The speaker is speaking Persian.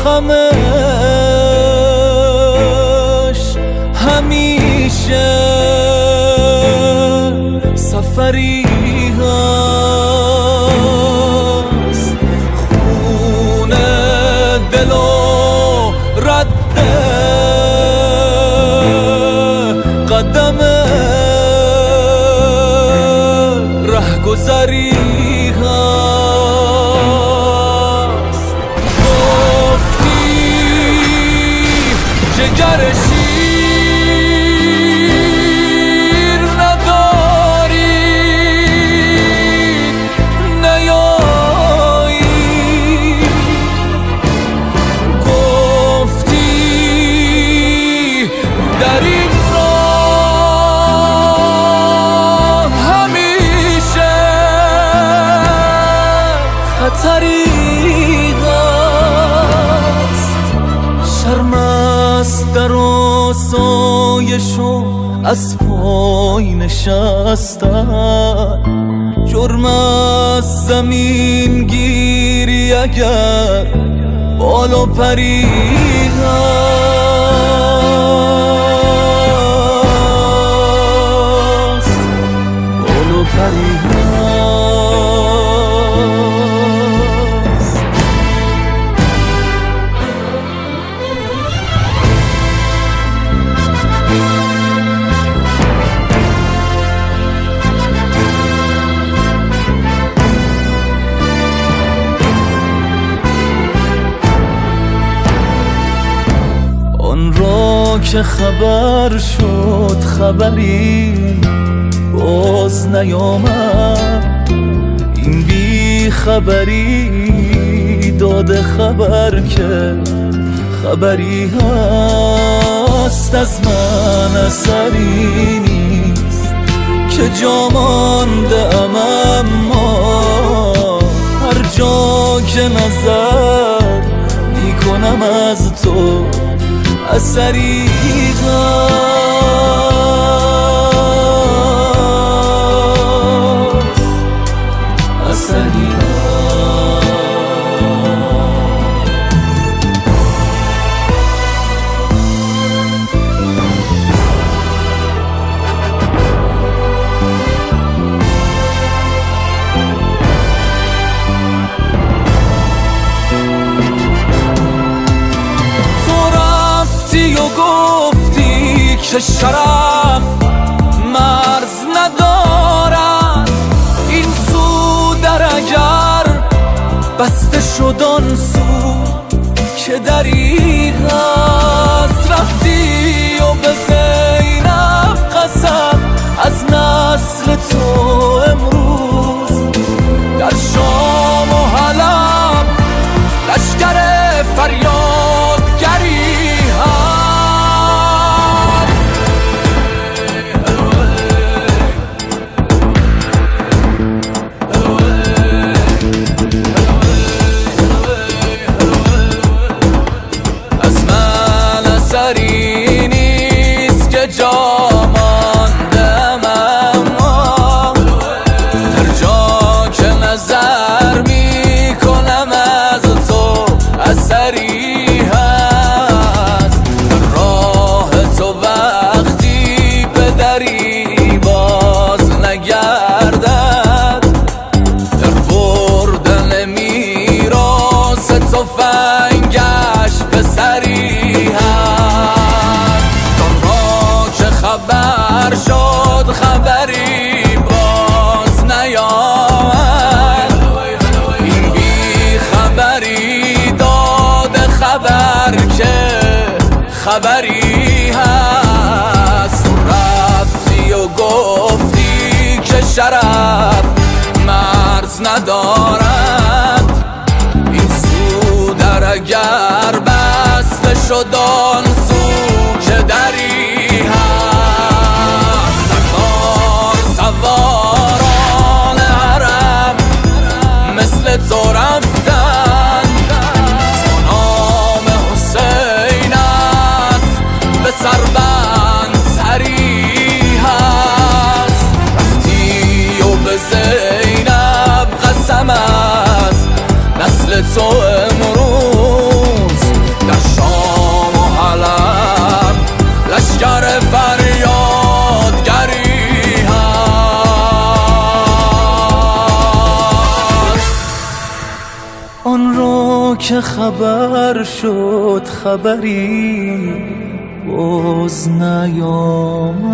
غمش همیشه سفری هست، خونه دل و رد قدم رهگذری هست. گفتی جگر شیر نداری نیایی، گفتی در این راه همیشه خطری هست. شرم است در آسایش و از پای نشستن، جرم است زمین گیری اگر بالا پری هست، بالا پری هست. که خبر شد خبری باز نیامد، این بی خبری داده خبر که خبری هست. از من اثری نیست که جا مانده ام، اما هر جا که نظر میکنم از تو اثری هست، اثری هست. گفتی که شرف مرز ندارد، این سو در اگر بسته شد آن سو که دری هست. رفتی و به زینب قسم از نسل تو امروز در شام و حلب لشکر فریادگری نیست که جا ماندم، اما هر جا که نظر میکنم از تو اثری هست. راه تو وقتی به دری باز نگردد، در بردن میراث تفنگش پسری هست. خبر شد خبری باز نیامد، این بی خبری داده خبر که خبری هست. رفتی و گفتی که شرف مرز ندارد، این سو در اگر بسته شد آن سو که دری هست. سواران حرم مثل تو رفتن، تو نام حسین است به سربند سری هست. رفتی و به زینب قسم از نسل تو امروز خبر شد خبری باز نیامد.